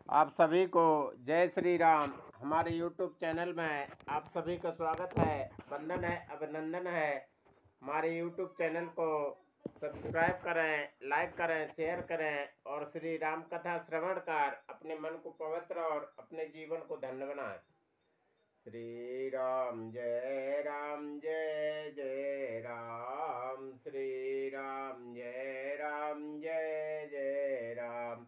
आप सभी को जय श्री राम। हमारे YouTube चैनल में आप सभी का स्वागत है, वंदन है, अभिनंदन है। हमारे YouTube चैनल को सब्सक्राइब करें, लाइक करें, शेयर करें और श्री राम कथा श्रवण कर अपने मन को पवित्र और अपने जीवन को धन्य बनाएं। श्री राम जय राम, श्री राम जय जय राम।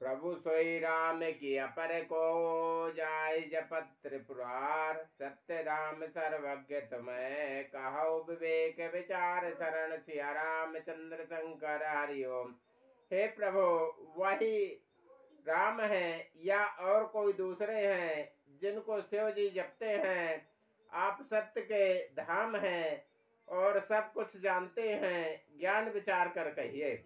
प्रभु सोई राम की अपर को जाय जपत त्रिपुरार, सत्य धाम सर्वज्ञ तुम्हें कहो विवेक विचार, शरण सिया रामचंद्र शंकर हरिओम। हे प्रभु, वही राम हैं या और कोई दूसरे हैं जिनको शिव जी जपते हैं? आप सत्य के धाम हैं और सब कुछ जानते हैं, ज्ञान विचार कर कहिए।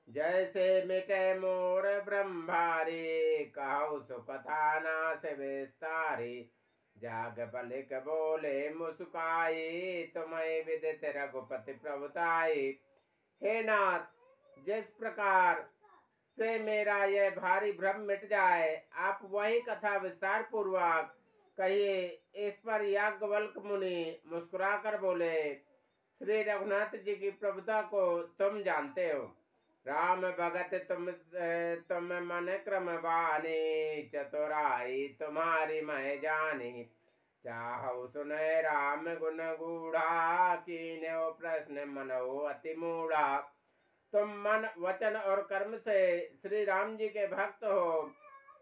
जैसे मिटे मोर ब्रह्मारी, कहो सुकथा नास विस्तारी, जाग बलिक बोले मुस्काई, तुम्हें विदित रघुपति प्रभुताई। हे नाथ, जिस प्रकार से मेरा यह भारी भ्रम मिट जाए, आप वही कथा विस्तार पूर्वक कहिए। इस पर याज्ञवल्क्य मुनि मुस्कुराकर बोले, श्री रघुनाथ जी की प्रभुता को तुम जानते हो। राम भगत तुम मन क्रम बानी, चतुराई तुम्हारी मैं जानी, चाहो सुने राम गुण गूढ़ा, कीन्यो प्रश्न मनो अति मूढ़ा। तुम मन वचन और कर्म से श्री राम जी के भक्त हो,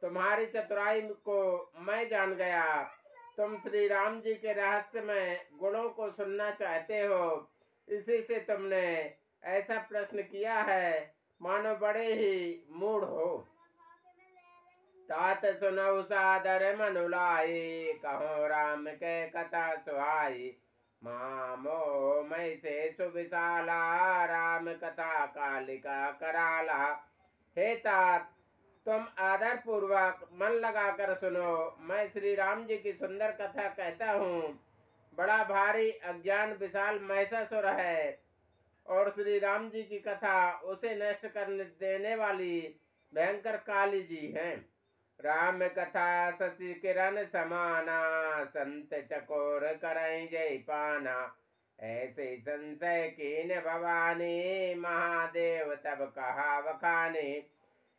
तुम्हारी चतुराई को मैं जान गया। तुम श्री राम जी के रहस्यमय गुणों को सुनना चाहते हो, इसी से तुमने ऐसा प्रश्न किया है, मानो बड़े ही मूढ़ हो। तात सुनऊ सादर मनुलाई, कहो राम के कथा सुहाई, मामो मैं से सुविशाला, राम कथा कालिका कराला। हे तात, तुम आदर पूर्वक मन लगाकर सुनो, मैं श्री राम जी की सुंदर कथा कहता हूँ। बड़ा भारी अज्ञान विशाल महिषासुर है और श्री राम जी की कथा उसे नष्ट कर देने वाली भयंकर काली जी हैं। राम कथा शशि किरण समाना, संत चकोर करई जय पाना, ऐसे संशय कीन भवानी, महादेव तब कहा बखाने।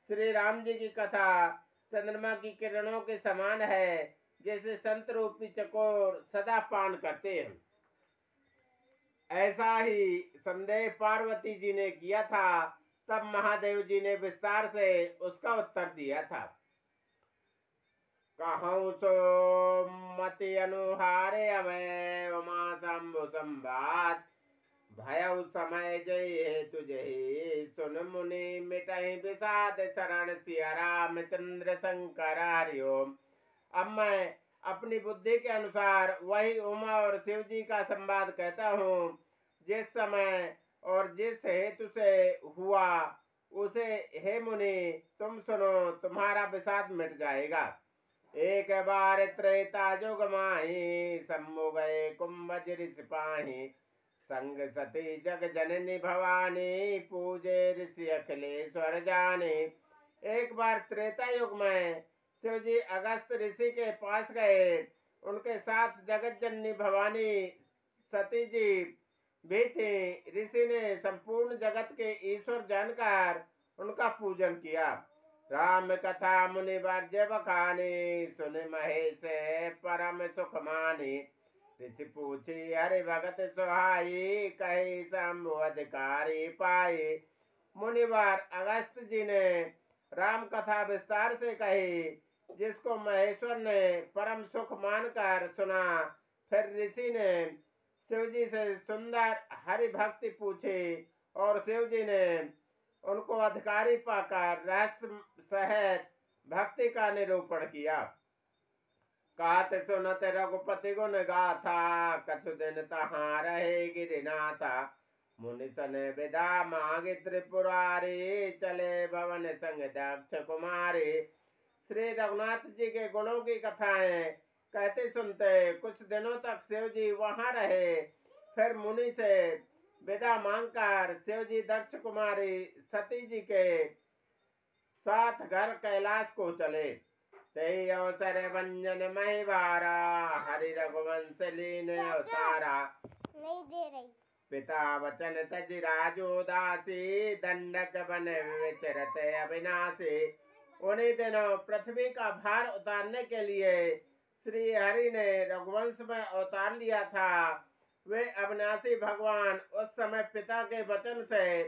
श्री राम जी की कथा चंद्रमा की किरणों के समान है, जैसे संत रूपी चकोर सदा पान करते हैं। ऐसा ही संदेह पार्वती जी ने किया था, तब महादेव जी ने विस्तार से उसका उत्तर दिया था। कहूँ सो मति अनुहारे अवय, उमा शंभु संवाद, भय समय जय तुझे सुन मुनि मिटहि विषाद, शरण सिया रामचंद्र शंकर हरिओम। अब मैं अपनी बुद्धि के अनुसार वही उमा और शिव जी का संवाद कहता हूँ, जिस समय और जिस हेतु से हुआ उसे हे मुनि तुम सुनो, तुम्हारा विषाद मिट जाएगा। एक बार त्रेता जुग माही, सम्मु गए कुंभज ऋषि पाही, संग सती जग जननी भवानी, पूजे ऋषि अखिलेश्वर जाने। एक बार त्रेता युग में शिव जी अगस्त ऋषि के पास गए, उनके साथ जगत जननी भवानी सती जी भी थी। ऋषि ने संपूर्ण जगत के ईश्वर जानकर उनका पूजन किया। राम कथा मुनि वर्ज्य बखानी, सुन महेश परम सुख मानी, ऋषि पूछी हरि भगत सुहाई, कही शंभु अधिकारी पाई। मुनिवर अगस्त जी ने राम कथा विस्तार से कही, जिसको महेश्वर ने परम सुख मानकर सुना। फिर ऋषि ने शिव जी से सुंदर हरि भक्ति पूछी और शिव जी ने उनको अधिकारी पाकर रहस्य सहित भक्ति का निरूपण किया। कहत सुनत रघुपति गुण गाथा, कछु दिन तहाँ रहे गिरिनाथा, मुनि सन विदा मांगे त्रिपुरारी, चले भवन संग दक्ष कुमारी। श्री रघुनाथ जी के गुणों की कथाएं कहते सुनते कुछ दिनों तक शिव जी वहां रहे। फिर मुनि से विदा मांगकर शिव जी दक्ष कुमारी सती जी के साथ घर कैलाश को चले। तेहि अवसर वंजन महिवारा, हरि रघुवंश लीन अवतारा। नहीं दे रही। पिता वचन तज राजो दासी, दंडक बन विचरत अविनाशी। उन्हीं दिनों पृथ्वी का भार उतारने के लिए श्री हरि ने रघुवंश में अवतार लिया था। वे अविनाशी भगवान उस समय पिता के वचन से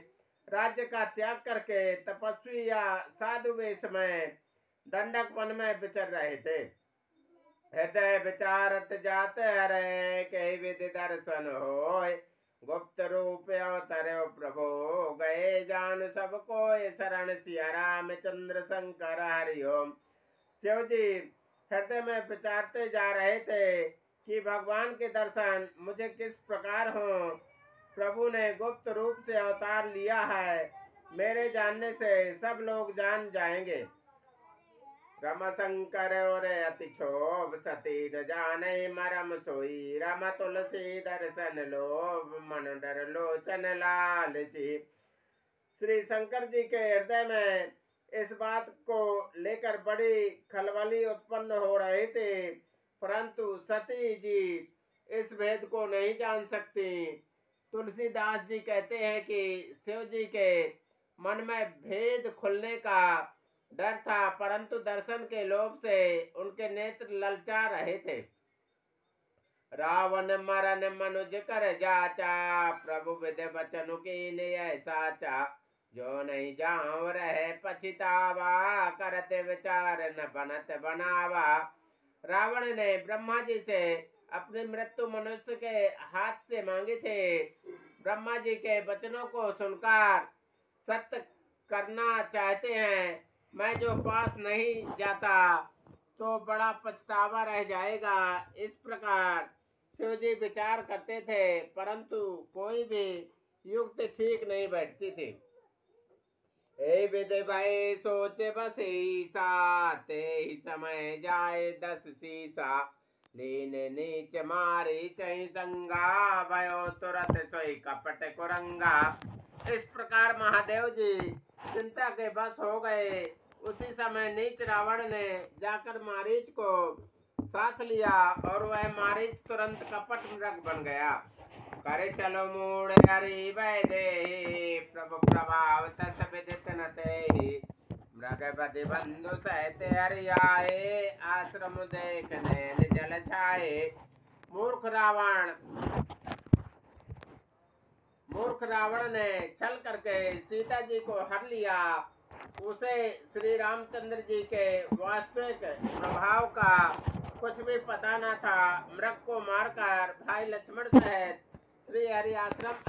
राज्य का त्याग करके तपस्वी या साधु वेश में दंडक वन में विचर रहे थे। हृदय विचारत जाते हरे, कई विधि दर्शन होय। गुप्त रूप अवतरो प्रभु, गए जान सबको शरण सिया रामचंद्र शंकर हरि ओम। शिव जी हृदय में विचारते जा रहे थे कि भगवान के दर्शन मुझे किस प्रकार हों। प्रभु ने गुप्त रूप से अवतार लिया है, मेरे जानने से सब लोग जान जाएंगे। रम शंकर और अति क्षोभ, सती न जाने मरम सोई। रम तुलसी दर्शन लोभ, मन डर लोचन लालची। श्री शंकर जी के हृदय में इस बात को लेकर बड़ी खलबली उत्पन्न हो रही थी, परंतु सती जी इस भेद को नहीं जान सकती। तुलसीदास जी कहते हैं कि शिव जी के मन में भेद खुलने का डर था, परंतु दर्शन के लोभ से उनके नेत्र ललचा रहे थे। रावण मरण मनुज कर जाचा, प्रभु विधि वचन की ऐसा चा। जो नहीं जाओ रहे पछितावा, करते विचार न बनत बनावा। रावण ने ब्रह्मा जी से अपनी मृत्यु मनुष्य के हाथ से मांगी थी। ब्रह्मा जी के वचनों को सुनकर सत्य करना चाहते हैं। मैं जो पास नहीं जाता तो बड़ा पछतावा रह जाएगा। इस प्रकार शिव जी विचार करते थे, परंतु कोई भी युक्ति ठीक नहीं बैठती थी। ए विधि भय सोचे बसीसा, ते ही समय जाए 10 सीसा। लीन नीच मारी चही संगा, भयो तुरत सोई कपट कुरंगा। इस प्रकार महादेव जी चिंता के बस हो गए। उसी समय नीच रावण ने जाकर मारीच को साथ लिया और वह मारीच तुरंत कपट मृग बन गया। करे चलो मूढ़ हरि वैदेही, प्रभु प्रभाव तस विदित न तेहि। मृगपति बंधु सहित हरि आए, आश्रम देखने जल छाए। मूर्ख रावण ने छल करके सीता जी को हर लिया। उसे श्री रामचंद्र जी के वास्तविक प्रभाव का कुछ भी पता न था। मृग को मारकर भाई लक्ष्मण सहित श्री हरि आश्रम